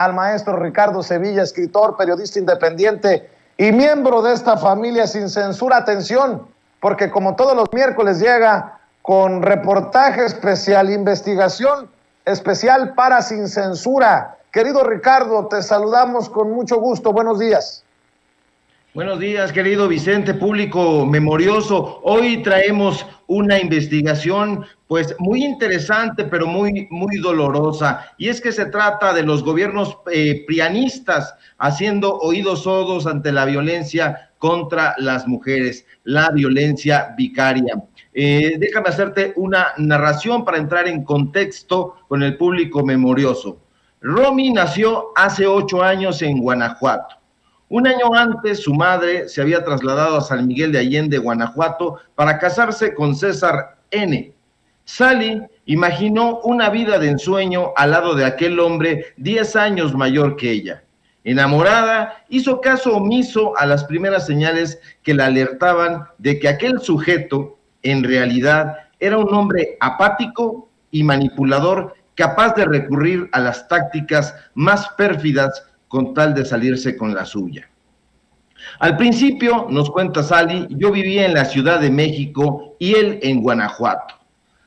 al maestro Ricardo Sevilla, escritor, periodista independiente y miembro de esta familia Sin Censura. Atención, porque como todos los miércoles llega con reportaje especial, investigación especial para Sin Censura. Querido Ricardo, te saludamos con mucho gusto. Buenos días. Buenos días, querido Vicente, público memorioso. Hoy traemos una investigación pues muy interesante, pero muy dolorosa. Y es que se trata de los gobiernos prianistas haciendo oídos sordos ante la violencia contra las mujeres, la violencia vicaria. Déjame hacerte una narración para entrar en contexto con el público memorioso. Romy nació hace 8 años en Guanajuato. Un año antes, su madre se había trasladado a San Miguel de Allende, Guanajuato, para casarse con César N. Sally imaginó una vida de ensueño al lado de aquel hombre 10 años mayor que ella. Enamorada, hizo caso omiso a las primeras señales que la alertaban de que aquel sujeto, en realidad, era un hombre apático y manipulador, capaz de recurrir a las tácticas más pérfidas con tal de salirse con la suya. Al principio, nos cuenta Sally, yo vivía en la Ciudad de México y él en Guanajuato.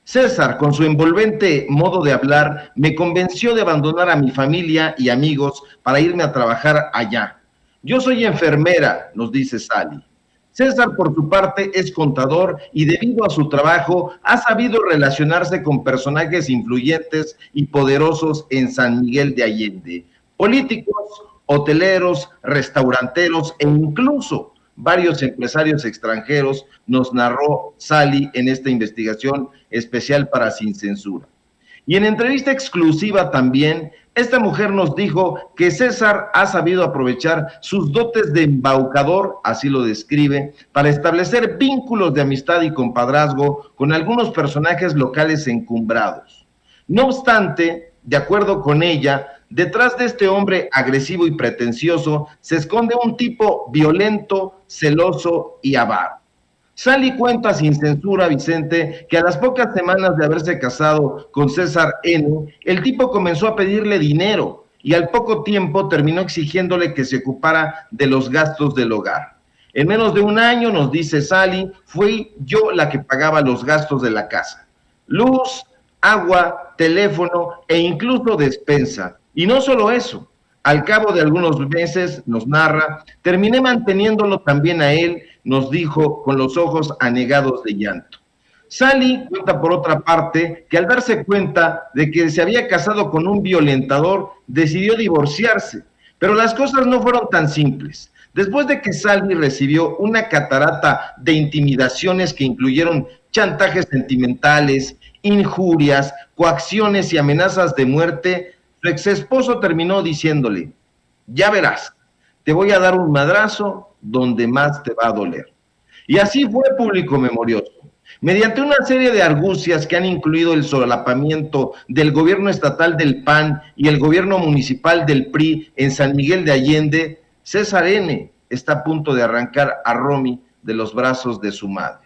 César, con su envolvente modo de hablar, me convenció de abandonar a mi familia y amigos para irme a trabajar allá. Yo soy enfermera, nos dice Sally. César, por su parte, es contador y debido a su trabajo ha sabido relacionarse con personajes influyentes y poderosos en San Miguel de Allende. Políticos, hoteleros, restauranteros e incluso varios empresarios extranjeros, nos narró Sally en esta investigación especial para Sin Censura. Y en entrevista exclusiva también, esta mujer nos dijo que César ha sabido aprovechar sus dotes de embaucador, así lo describe, para establecer vínculos de amistad y compadrazgo con algunos personajes locales encumbrados. No obstante, de acuerdo con ella, detrás de este hombre agresivo y pretencioso se esconde un tipo violento, celoso y avaro. Sally cuenta Sin Censura, Vicente, que a las pocas semanas de haberse casado con César N., el tipo comenzó a pedirle dinero y al poco tiempo terminó exigiéndole que se ocupara de los gastos del hogar. En menos de un año, nos dice Sally, fui yo la que pagaba los gastos de la casa. Luz, agua, teléfono e incluso despensa. Y no solo eso, al cabo de algunos meses, nos narra, terminé manteniéndolo también a él, nos dijo con los ojos anegados de llanto. Sally cuenta por otra parte que al darse cuenta de que se había casado con un violentador, decidió divorciarse, pero las cosas no fueron tan simples. Después de que Sally recibió una catarata de intimidaciones que incluyeron chantajes sentimentales, injurias, coacciones y amenazas de muerte, su ex esposo terminó diciéndole, ya verás, te voy a dar un madrazo donde más te va a doler. Y así fue, público memorioso. Mediante una serie de argucias que han incluido el solapamiento del gobierno estatal del PAN y el gobierno municipal del PRI en San Miguel de Allende, César N. está a punto de arrancar a Romy de los brazos de su madre.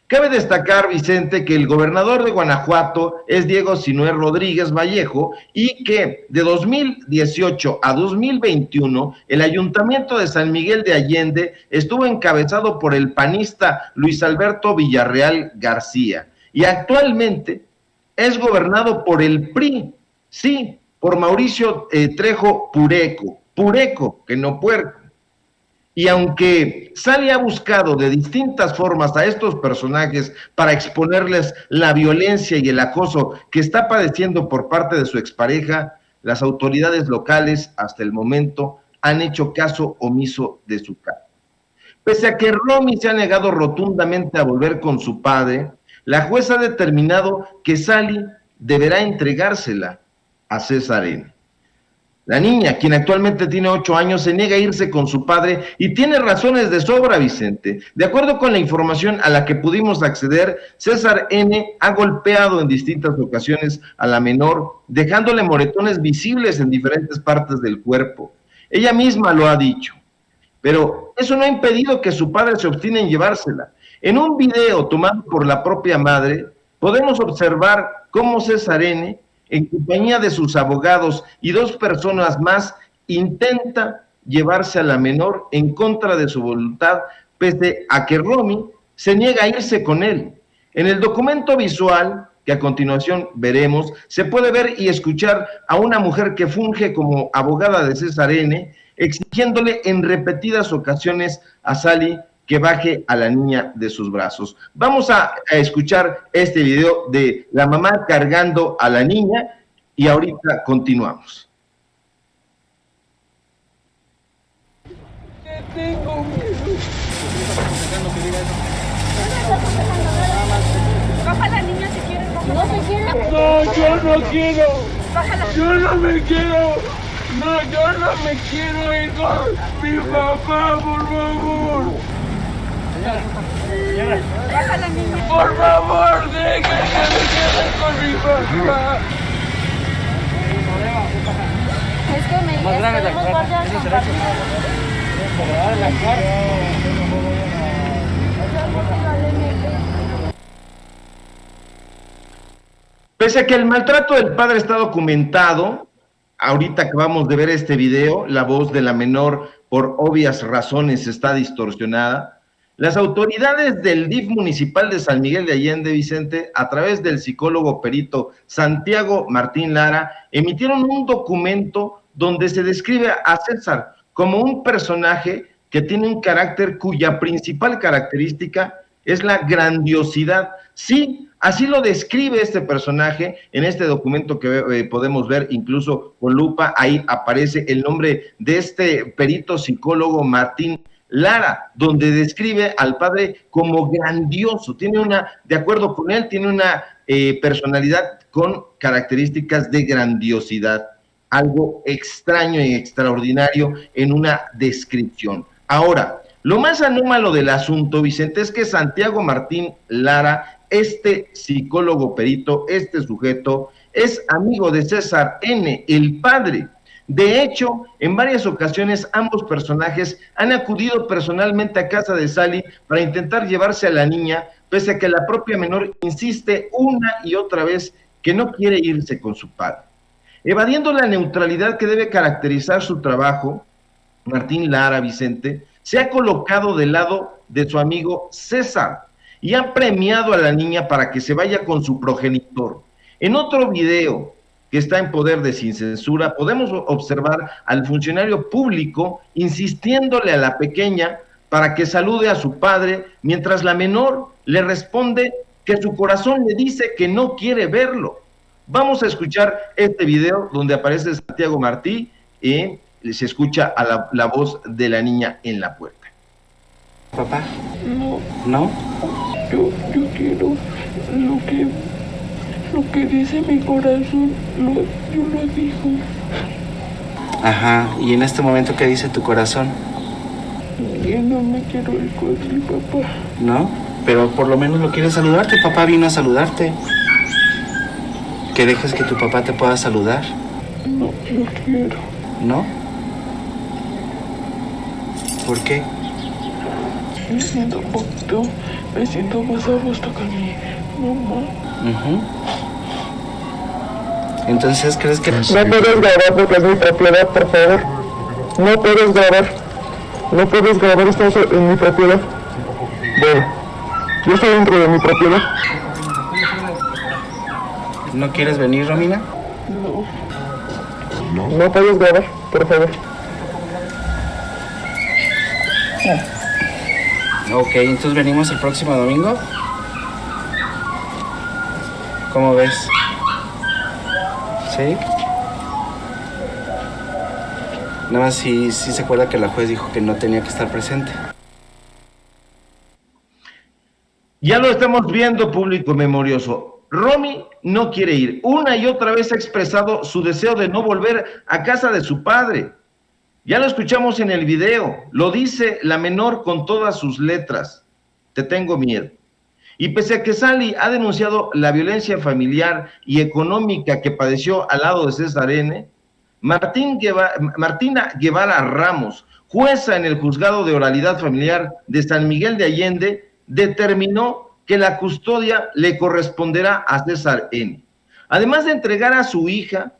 Cabe destacar, Vicente, que el gobernador de Guanajuato es Diego Sinué Rodríguez Vallejo y que de 2018 a 2021 el ayuntamiento de San Miguel de Allende estuvo encabezado por el panista Luis Alberto Villarreal García y actualmente es gobernado por el PRI, sí, por Mauricio Trejo Pureco, que no puerco. Y aunque Sally ha buscado de distintas formas a estos personajes para exponerles la violencia y el acoso que está padeciendo por parte de su expareja, las autoridades locales hasta el momento han hecho caso omiso de su caso. Pese a que Romy se ha negado rotundamente a volver con su padre, la jueza ha determinado que Sally deberá entregársela a César N. La niña, quien actualmente tiene 8 años, se niega a irse con su padre y tiene razones de sobra, Vicente. De acuerdo con la información a la que pudimos acceder, César N. ha golpeado en distintas ocasiones a la menor, dejándole moretones visibles en diferentes partes del cuerpo. Ella misma lo ha dicho. Pero eso no ha impedido que su padre se obstine en llevársela. En un video tomado por la propia madre, podemos observar cómo César N. en compañía de sus abogados y 2 personas más, intenta llevarse a la menor en contra de su voluntad, pese a que Romy se niega a irse con él. En el documento visual, que a continuación veremos, se puede ver y escuchar a una mujer que funge como abogada de César N., exigiéndole en repetidas ocasiones a Sally que baje a la niña de sus brazos. Vamos a escuchar este video de la mamá cargando a la niña y ahorita continuamos. Tengo miedo. Baja la niña si quieres. No se quiere. No, yo no quiero. Yo no me quiero. No, yo no me quiero ir con mi papá, por favor. Baja la niña. Por favor, déjenme que me quede con mi papá. Es que me podemos guardar compartido. Pese a que el maltrato del padre está documentado, ahorita acabamos de ver este video, la voz de la menor por obvias razones está distorsionada. Las autoridades del DIF municipal de San Miguel de Allende, Vicente, a través del psicólogo perito Santiago Martín Lara, emitieron un documento donde se describe a César como un personaje que tiene un carácter cuya principal característica es la grandiosidad. Sí, así lo describe este personaje en este documento que podemos ver incluso con lupa. Ahí aparece el nombre de este perito psicólogo Martín Lara, donde describe al padre como grandioso. De acuerdo con él, tiene una personalidad con características de grandiosidad, algo extraño y extraordinario en una descripción. Ahora, lo más anómalo del asunto, Vicente, es que Santiago Martín Lara, este psicólogo perito, este sujeto, es amigo de César N., el padre. De hecho, en varias ocasiones ambos personajes han acudido personalmente a casa de Sally para intentar llevarse a la niña, pese a que la propia menor insiste una y otra vez que no quiere irse con su padre. Evadiendo la neutralidad que debe caracterizar su trabajo, Martín Lara, Vicente, se ha colocado del lado de su amigo César y ha premiado a la niña para que se vaya con su progenitor. En otro video que está en poder de Sin Censura, podemos observar al funcionario público insistiéndole a la pequeña para que salude a su padre, mientras la menor le responde que su corazón le dice que no quiere verlo. Vamos a escuchar este video donde aparece Santiago Martí y se escucha a la voz de la niña en la puerta. ¿Papá? No. ¿No? Yo quiero lo que dice mi corazón, yo lo digo. Ajá, y en este momento, ¿qué dice tu corazón? Yo no me quiero ir con mi papá. ¿No? Pero por lo menos lo quieres saludar, tu papá vino a saludarte. Que dejes que tu papá te pueda saludar. No quiero. ¿No? ¿Por qué? Me siento más a gusto con mi mamá. Entonces, ¿crees que...? No puedes grabar porque es mi propiedad, por favor. No puedes grabar. No puedes grabar, estás en mi propiedad. Bueno, yo estoy dentro de mi propiedad. ¿No quieres venir, Romina? No puedes grabar, por favor. Ok, entonces venimos el próximo domingo. ¿Cómo ves? ¿Sí? Nada más sí se acuerda que la juez dijo que no tenía que estar presente. Ya lo estamos viendo, público memorioso. Romy no quiere ir. Una y otra vez ha expresado su deseo de no volver a casa de su padre. Ya lo escuchamos en el video. Lo dice la menor con todas sus letras. Te tengo miedo. Y pese a que Sally ha denunciado la violencia familiar y económica que padeció al lado de César N., Martina Guevara Ramos, jueza en el Juzgado de Oralidad Familiar de San Miguel de Allende, determinó que la custodia le corresponderá a César N. Además de entregar a su hija,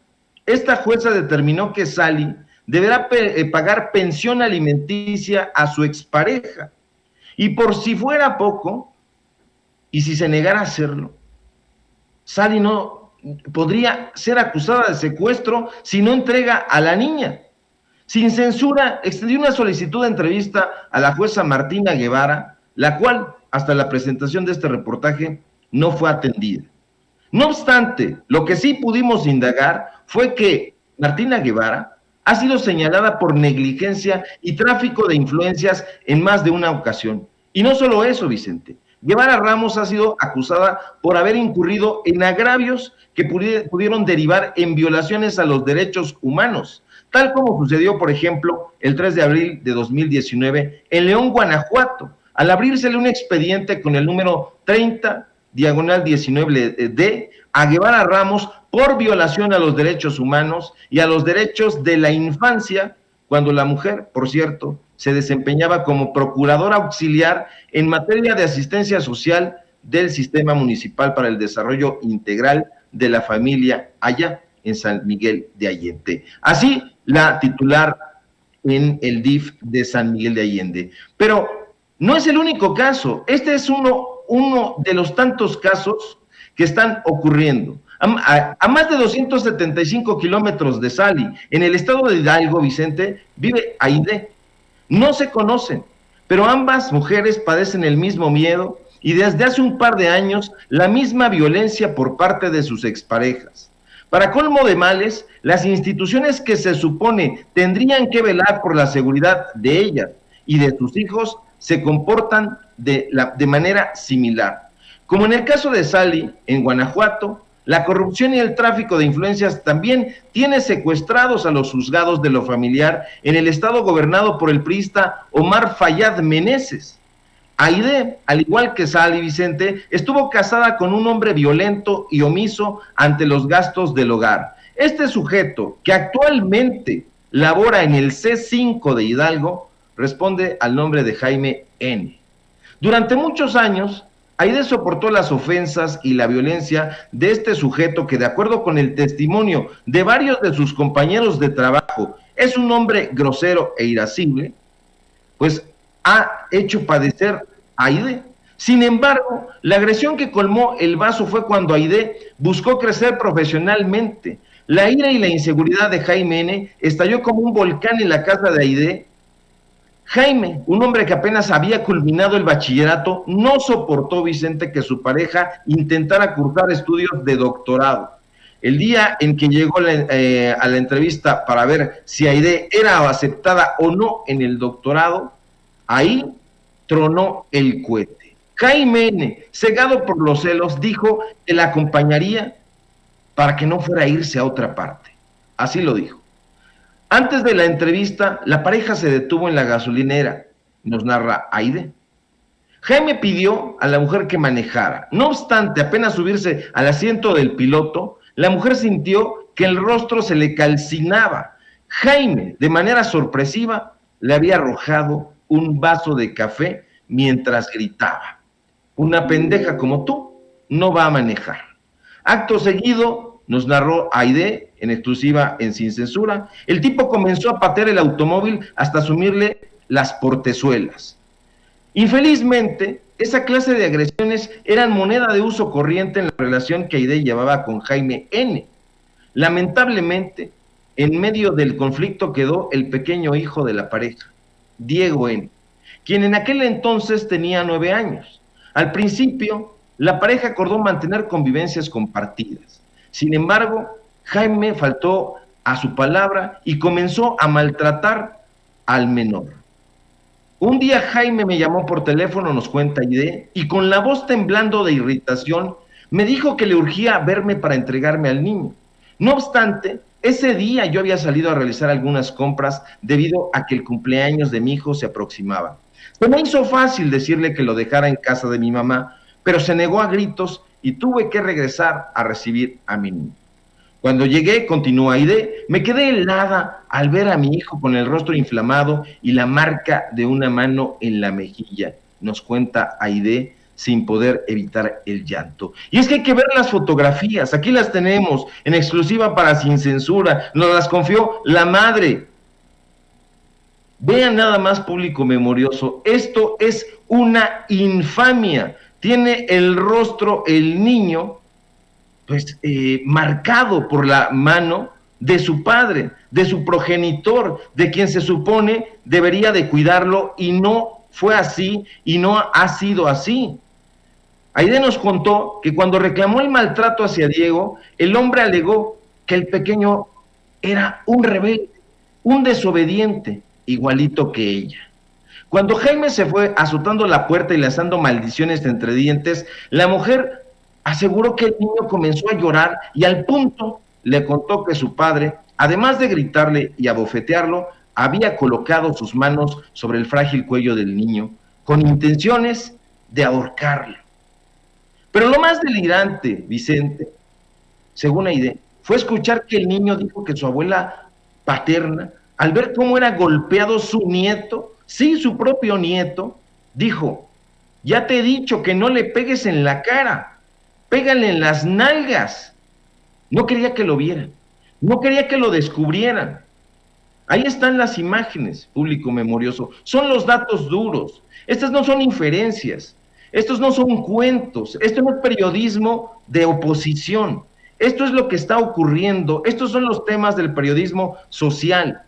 esta jueza determinó que Sally deberá pagar pensión alimenticia a su expareja. Y por si fuera poco, y si se negara a hacerlo, Sally no podría ser acusada de secuestro si no entrega a la niña. Sin censura, extendió una solicitud de entrevista a la jueza Martina Guevara, la cual, hasta la presentación de este reportaje, no fue atendida. No obstante, lo que sí pudimos indagar fue que Martina Guevara ha sido señalada por negligencia y tráfico de influencias en más de una ocasión. Y no solo eso, Vicente. Guevara Ramos ha sido acusada por haber incurrido en agravios que pudieron derivar en violaciones a los derechos humanos, tal como sucedió, por ejemplo, el 3 de abril de 2019 en León, Guanajuato, al abrírsele un expediente con el número 30/19D a Guevara Ramos por violación a los derechos humanos y a los derechos de la infancia, cuando la mujer, por cierto, se desempeñaba como procuradora auxiliar en materia de asistencia social del Sistema Municipal para el Desarrollo Integral de la Familia allá en San Miguel de Allende. Así, la titular en el DIF de San Miguel de Allende. Pero no es el único caso. Este es uno de los tantos casos que están ocurriendo. A más de 275 kilómetros de Sally, en el estado de Hidalgo, Vicente, vive Aide. No se conocen, pero ambas mujeres padecen el mismo miedo y desde hace un par de años la misma violencia por parte de sus exparejas. Para colmo de males, las instituciones que se supone tendrían que velar por la seguridad de ellas y de sus hijos se comportan de manera similar. Como en el caso de Sally, en Guanajuato, la corrupción y el tráfico de influencias también tiene secuestrados a los juzgados de lo familiar en el estado gobernado por el priista Omar Fayad Meneses. Aide, al igual que Sally, Vicente, estuvo casada con un hombre violento y omiso ante los gastos del hogar. Este sujeto, que actualmente labora en el C5 de Hidalgo, responde al nombre de Jaime N. Durante muchos años, Aide soportó las ofensas y la violencia de este sujeto que, de acuerdo con el testimonio de varios de sus compañeros de trabajo, es un hombre grosero e irascible, pues ha hecho padecer a Aide. Sin embargo, la agresión que colmó el vaso fue cuando Aide buscó crecer profesionalmente. La ira y la inseguridad de Jaime N. estalló como un volcán en la casa de Aide. Jaime, un hombre que apenas había culminado el bachillerato, no soportó, Vicente, que su pareja intentara cursar estudios de doctorado. El día en que llegó a la entrevista para ver si Aide era aceptada o no en el doctorado, ahí tronó el cohete. Jaime N., cegado por los celos, dijo que la acompañaría para que no fuera a irse a otra parte. Así lo dijo. Antes de la entrevista, la pareja se detuvo en la gasolinera, nos narra Aide. Jaime pidió a la mujer que manejara. No obstante, apenas subirse al asiento del piloto, la mujer sintió que el rostro se le calcinaba. Jaime, de manera sorpresiva, le había arrojado un vaso de café mientras gritaba: una pendeja como tú no va a manejar. Acto seguido, nos narró Aide, en exclusiva en Sin Censura, el tipo comenzó a patear el automóvil hasta sumirle las portezuelas. Infelizmente, esa clase de agresiones eran moneda de uso corriente en la relación que Aide llevaba con Jaime N. Lamentablemente, en medio del conflicto quedó el pequeño hijo de la pareja, Diego N., quien en aquel entonces tenía 9 años. Al principio, la pareja acordó mantener convivencias compartidas. Sin embargo, Jaime faltó a su palabra y comenzó a maltratar al menor. Un día Jaime me llamó por teléfono, nos cuenta Aide, y con la voz temblando de irritación, me dijo que le urgía verme para entregarme al niño. No obstante, ese día yo había salido a realizar algunas compras debido a que el cumpleaños de mi hijo se aproximaba. Se me hizo fácil decirle que lo dejara en casa de mi mamá, pero se negó a gritos y tuve que regresar a recibir a mi niño. Cuando llegué, continúa Aide, me quedé helada al ver a mi hijo con el rostro inflamado y la marca de una mano en la mejilla. Nos cuenta Aide, sin poder evitar el llanto. Y es que hay que ver las fotografías, aquí las tenemos en exclusiva para Sin Censura, nos las confió la madre. Vean nada más, público memorioso, esto es una infamia. Tiene el rostro el niño, pues marcado por la mano de su padre, de su progenitor, de quien se supone debería de cuidarlo, y no fue así y no ha sido así. Aide nos contó que cuando reclamó el maltrato hacia Diego, el hombre alegó que el pequeño era un rebelde, un desobediente, igualito que ella. Cuando Jaime se fue azotando la puerta y lanzando maldiciones entre dientes, la mujer aseguró que el niño comenzó a llorar y al punto le contó que su padre, además de gritarle y abofetearlo, había colocado sus manos sobre el frágil cuello del niño con intenciones de ahorcarlo. Pero lo más delirante, Vicente, según Aide, fue escuchar que el niño dijo que su abuela paterna, al ver cómo era golpeado su nieto, sí, su propio nieto, dijo: ya te he dicho que no le pegues en la cara, pégale en las nalgas. No quería que lo vieran, no quería que lo descubrieran. Ahí están las imágenes, público memorioso, son los datos duros. Estas no son inferencias, estos no son cuentos, esto no es periodismo de oposición, esto es lo que está ocurriendo, estos son los temas del periodismo social.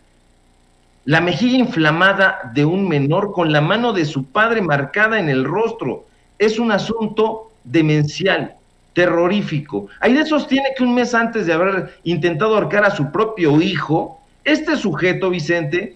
La mejilla inflamada de un menor con la mano de su padre marcada en el rostro es un asunto demencial, terrorífico. Aide sostiene que un mes antes de haber intentado ahorcar a su propio hijo, este sujeto, Vicente,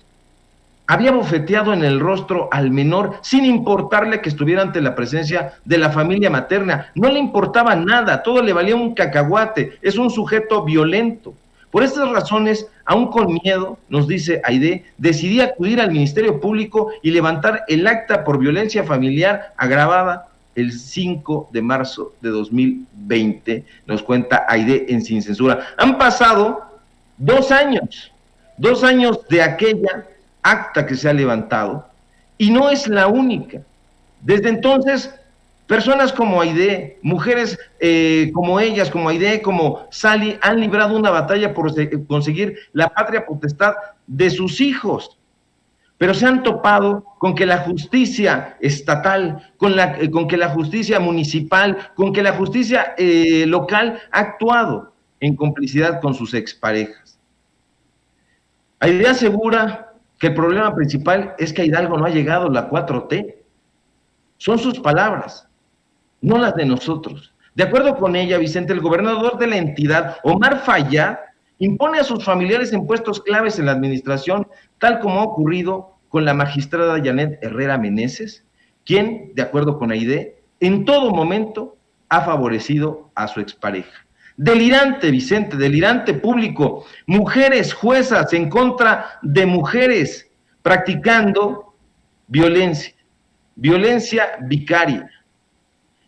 había bofeteado en el rostro al menor sin importarle que estuviera ante la presencia de la familia materna. No le importaba nada, todo le valía un cacahuate, es un sujeto violento. Por estas razones, aún con miedo, nos dice Aide, decidí acudir al Ministerio Público y levantar el acta por violencia familiar agravada el 5 de marzo de 2020, nos cuenta Aide en Sin Censura. Han pasado 2 años de aquella acta que se ha levantado, y no es la única. Desde entonces, personas como Aide, mujeres como ellas, como Aide, como Sally, han librado una batalla por conseguir la patria potestad de sus hijos, pero se han topado con que la justicia estatal, con que la justicia municipal, con que la justicia local ha actuado en complicidad con sus exparejas. Aide asegura que el problema principal es que a Hidalgo no ha llegado la 4T. Son sus palabras, no las de nosotros. De acuerdo con ella, Vicente, el gobernador de la entidad, Omar Fayad, impone a sus familiares en puestos claves en la administración, tal como ha ocurrido con la magistrada Janet Herrera Meneses, quien, de acuerdo con Aide, en todo momento ha favorecido a su expareja. Delirante, Vicente, delirante, público. Mujeres juezas en contra de mujeres practicando violencia vicaria.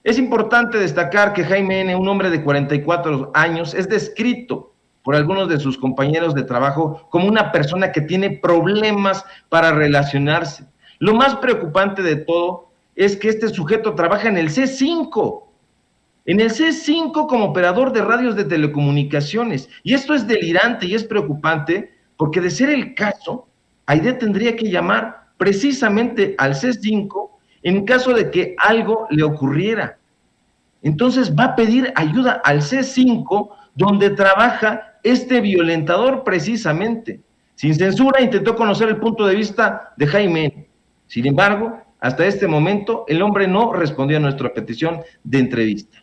Es importante destacar que Jaime N., un hombre de 44 años, es descrito por algunos de sus compañeros de trabajo como una persona que tiene problemas para relacionarse. Lo más preocupante de todo es que este sujeto trabaja en el C5, como operador de radios de telecomunicaciones, y esto es delirante y es preocupante, porque de ser el caso, Aide tendría que llamar precisamente al C5 en caso de que algo le ocurriera. Entonces va a pedir ayuda al C5, donde trabaja este violentador precisamente. Sin Censura intentó conocer el punto de vista de Jaime. Sin embargo, hasta este momento, el hombre no respondió a nuestra petición de entrevista.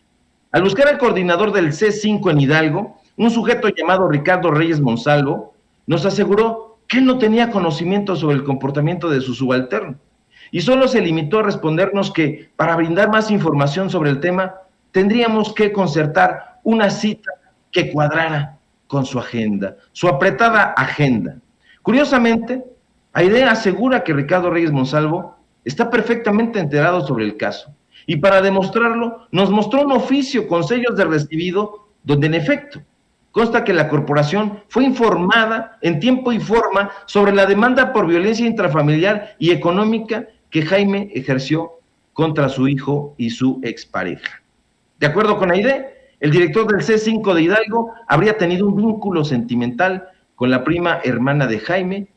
Al buscar al coordinador del C5 en Hidalgo, un sujeto llamado Ricardo Reyes Monsalvo, nos aseguró que él no tenía conocimiento sobre el comportamiento de su subalterno, y solo se limitó a respondernos que, para brindar más información sobre el tema, tendríamos que concertar una cita que cuadrara con su agenda, su apretada agenda. Curiosamente, Aide asegura que Ricardo Reyes Monsalvo está perfectamente enterado sobre el caso, y para demostrarlo, nos mostró un oficio con sellos de recibido, donde en efecto consta que la corporación fue informada en tiempo y forma sobre la demanda por violencia intrafamiliar y económica que Jaime ejerció contra su hijo y su expareja. De acuerdo con Aide, el director del C5 de Hidalgo habría tenido un vínculo sentimental con la prima hermana de Jaime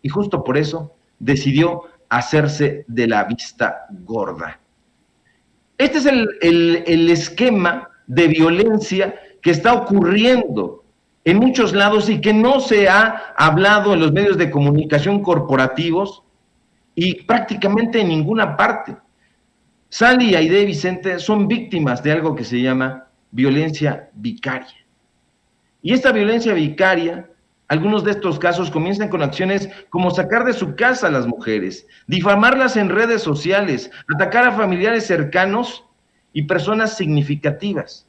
y justo por eso decidió hacerse de la vista gorda. Este es el esquema de violencia que está ocurriendo en muchos lados y que no se ha hablado en los medios de comunicación corporativos y prácticamente en ninguna parte. Sally y Aide Vicente son víctimas de algo que se llama violencia vicaria. Y esta violencia vicaria, algunos de estos casos comienzan con acciones como sacar de su casa a las mujeres, difamarlas en redes sociales, atacar a familiares cercanos y personas significativas.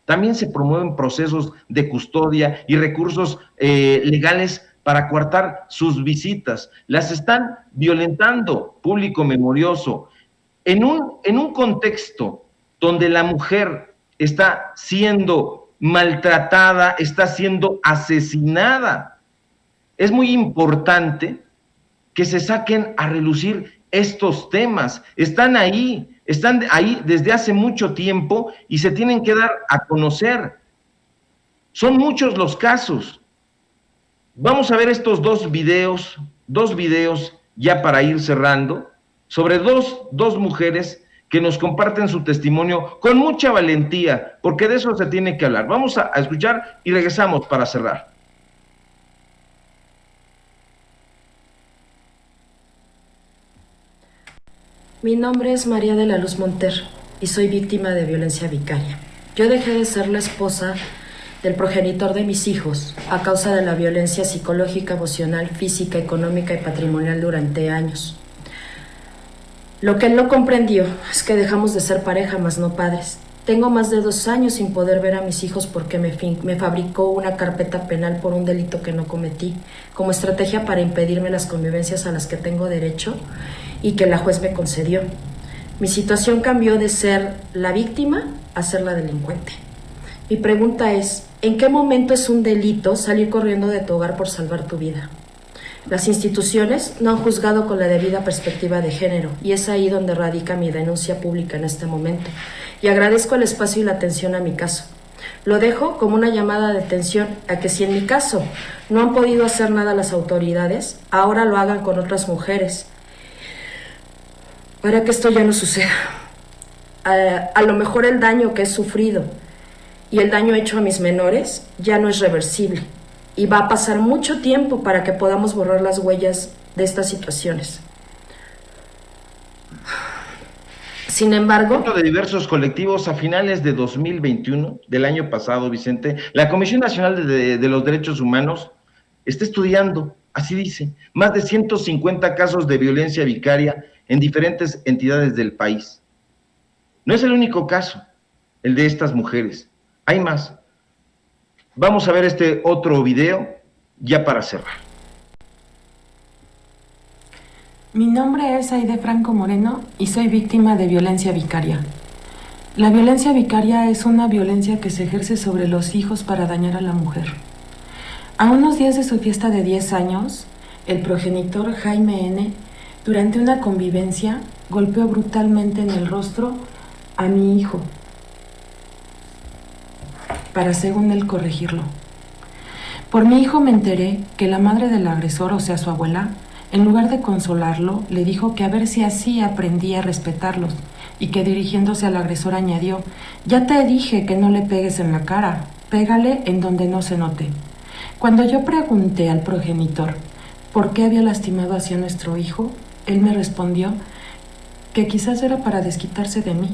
También se promueven procesos de custodia y recursos legales para coartar sus visitas. Las están violentando, público memorioso, en un contexto donde la mujer está siendo maltratada, está siendo asesinada. Es muy importante que se saquen a relucir estos temas. Están ahí desde hace mucho tiempo y se tienen que dar a conocer. Son muchos los casos. Vamos a ver estos dos videos ya para ir cerrando, sobre dos mujeres que nos comparten su testimonio con mucha valentía, porque de eso se tiene que hablar. Vamos a escuchar y regresamos para cerrar. Mi nombre es María de la Luz Monter y soy víctima de violencia vicaria. Yo dejé de ser la esposa del progenitor de mis hijos a causa de la violencia psicológica, emocional, física, económica y patrimonial durante años. Lo que él no comprendió es que dejamos de ser pareja, mas no padres. Tengo más de 2 años sin poder ver a mis hijos porque me fabricó una carpeta penal por un delito que no cometí, como estrategia para impedirme las convivencias a las que tengo derecho y que la juez me concedió. Mi situación cambió de ser la víctima a ser la delincuente. Mi pregunta es, ¿en qué momento es un delito salir corriendo de tu hogar por salvar tu vida? Las instituciones no han juzgado con la debida perspectiva de género y es ahí donde radica mi denuncia pública en este momento. Y agradezco el espacio y la atención a mi caso. Lo dejo como una llamada de atención a que si en mi caso no han podido hacer nada las autoridades, ahora lo hagan con otras mujeres, para que esto ya no suceda. A lo mejor el daño que he sufrido y el daño hecho a mis menores ya no es reversible. Y va a pasar mucho tiempo para que podamos borrar las huellas de estas situaciones. Sin embargo, de diversos colectivos a finales de 2021, del año pasado, Vicente, la Comisión Nacional de los Derechos Humanos está estudiando, así dice, más de 150 casos de violencia vicaria en diferentes entidades del país. No es el único caso, el de estas mujeres. Hay más. Vamos a ver este otro video ya para cerrar. Mi nombre es Aide Franco Moreno y soy víctima de violencia vicaria. La violencia vicaria es una violencia que se ejerce sobre los hijos para dañar a la mujer. A unos días de su fiesta de 10 años, el progenitor Jaime N., durante una convivencia, golpeó brutalmente en el rostro a mi hijo, para según él corregirlo. Por mi hijo me enteré que la madre del agresor, o sea su abuela, en lugar de consolarlo, le dijo que a ver si así aprendía a respetarlos y que dirigiéndose al agresor añadió, ya te dije que no le pegues en la cara, pégale en donde no se note. Cuando yo pregunté al progenitor por qué había lastimado hacia nuestro hijo, él me respondió que quizás era para desquitarse de mí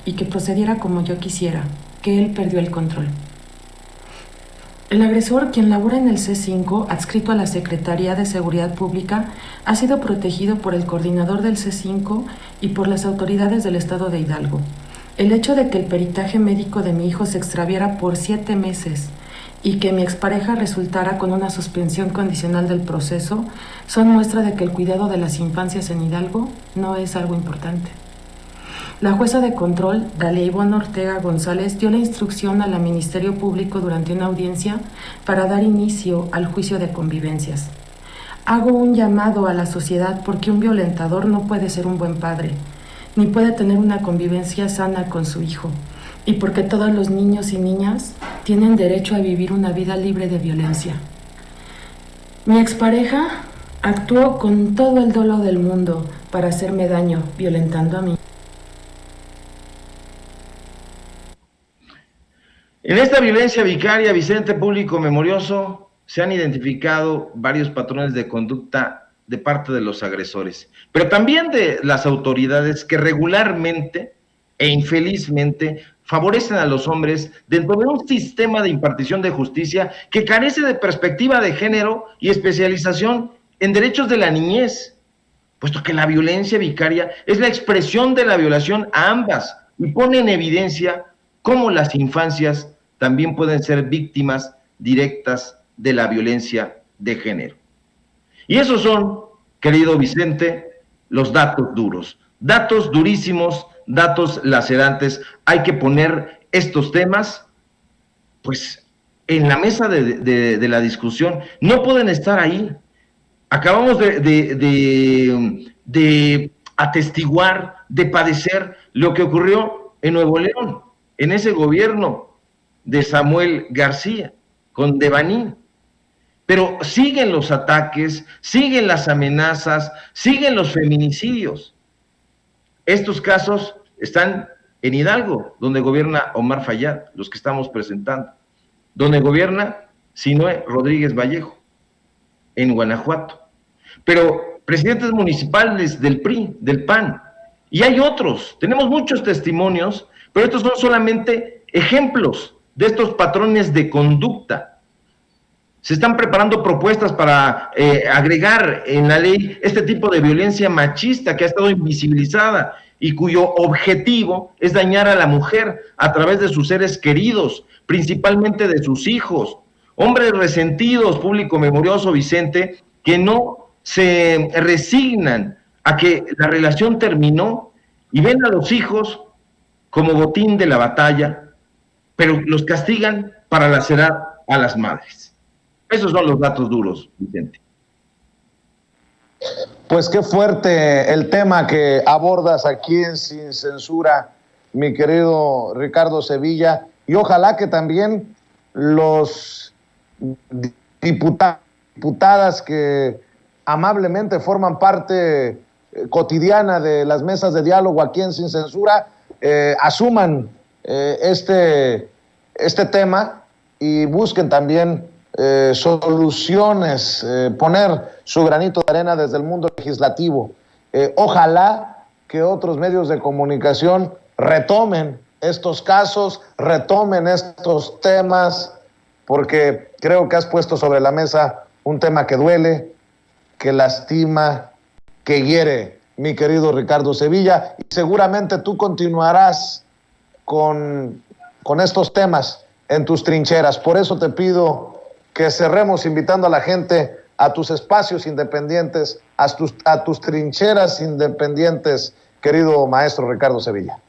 y que procediera como yo quisiera, que él perdió el control. El agresor, quien labora en el C5, adscrito a la Secretaría de Seguridad Pública, ha sido protegido por el coordinador del C5 y por las autoridades del estado de Hidalgo. El hecho de que el peritaje médico de mi hijo se extraviara por 7 meses y que mi expareja resultara con una suspensión condicional del proceso son muestra de que el cuidado de las infancias en Hidalgo no es algo importante. La jueza de control, Dalia Ivonne Ortega González, dio la instrucción al Ministerio Público durante una audiencia para dar inicio al juicio de convivencias. Hago un llamado a la sociedad porque un violentador no puede ser un buen padre, ni puede tener una convivencia sana con su hijo, y porque todos los niños y niñas tienen derecho a vivir una vida libre de violencia. Mi expareja actuó con todo el dolo del mundo para hacerme daño, violentando a mí. En esta violencia vicaria, Vicente, público memorioso, se han identificado varios patrones de conducta de parte de los agresores, pero también de las autoridades que regularmente e infelizmente favorecen a los hombres dentro de un sistema de impartición de justicia que carece de perspectiva de género y especialización en derechos de la niñez, puesto que la violencia vicaria es la expresión de la violación a ambas y pone en evidencia cómo las infancias también pueden ser víctimas directas de la violencia de género. Y esos son, querido Vicente, los datos duros, datos durísimos, datos lacerantes. Hay que poner estos temas, pues, en la mesa de la discusión. No pueden estar ahí. Acabamos de atestiguar, de padecer lo que ocurrió en Nuevo León, en ese gobierno de Samuel García, con Devani. Pero siguen los ataques, siguen las amenazas, siguen los feminicidios. Estos casos están en Hidalgo, donde gobierna Omar Fayad, los que estamos presentando, donde gobierna Sinoé Rodríguez Vallejo, en Guanajuato. Pero presidentes municipales del PRI, del PAN, y hay otros, tenemos muchos testimonios, pero estos son solamente ejemplos de estos patrones de conducta. Se están preparando propuestas para agregar en la ley este tipo de violencia machista que ha estado invisibilizada y cuyo objetivo es dañar a la mujer a través de sus seres queridos, principalmente de sus hijos. Hombres resentidos, público memorioso, Vicente, que no se resignan a que la relación terminó y ven a los hijos como botín de la batalla, pero los castigan para lacerar a las madres. Esos son los datos duros, Vicente. Pues qué fuerte el tema que abordas aquí en Sin Censura, mi querido Ricardo Sevilla, y ojalá que también los diputadas que amablemente forman parte cotidiana de las mesas de diálogo aquí en Sin Censura asuman este tema y busquen también soluciones, poner su granito de arena desde el mundo legislativo. Ojalá que otros medios de comunicación retomen estos casos, retomen estos temas, porque creo que has puesto sobre la mesa un tema que duele, que lastima, que hiere, mi querido Ricardo Sevilla, y seguramente tú continuarás con estos temas en tus trincheras. Por eso te pido que cerremos invitando a la gente a tus espacios independientes, a tus trincheras independientes, querido maestro Ricardo Sevilla.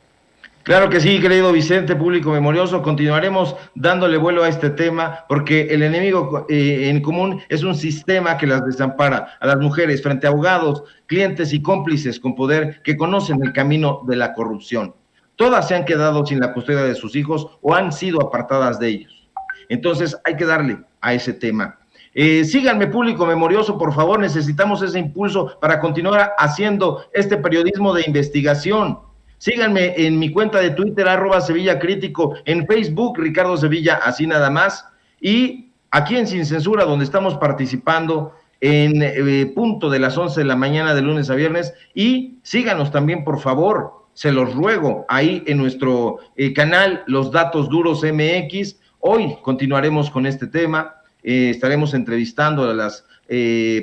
Claro que sí, querido Vicente, público memorioso, continuaremos dándole vuelo a este tema porque el enemigo en común es un sistema que las desampara a las mujeres frente a abogados, clientes y cómplices con poder que conocen el camino de la corrupción. Todas se han quedado sin la custodia de sus hijos o han sido apartadas de ellos. Entonces hay que darle a ese tema. Síganme, público memorioso, por favor, necesitamos ese impulso para continuar haciendo este periodismo de investigación. Síganme en mi cuenta de Twitter, @SevillaCrítico, en Facebook, Ricardo Sevilla, así nada más, y aquí en Sin Censura, donde estamos participando en punto de las 11 de la mañana de lunes a viernes, y síganos también, por favor, se los ruego, ahí en nuestro canal, Los Datos Duros MX. Hoy continuaremos con este tema, estaremos entrevistando a las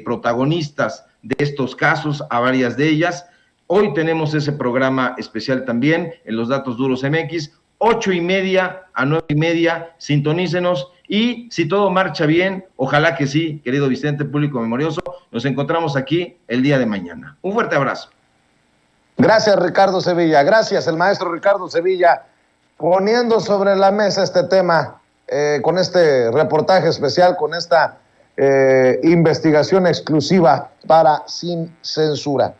protagonistas de estos casos, a varias de ellas. Hoy tenemos ese programa especial también en Los Datos Duros MX, 8:30 a 9:30, sintonícenos, y si todo marcha bien, ojalá que sí, querido Vicente, público memorioso, nos encontramos aquí el día de mañana. Un fuerte abrazo. Gracias, Ricardo Sevilla, gracias, el maestro Ricardo Sevilla, poniendo sobre la mesa este tema, con este reportaje especial, con esta investigación exclusiva para Sin Censura.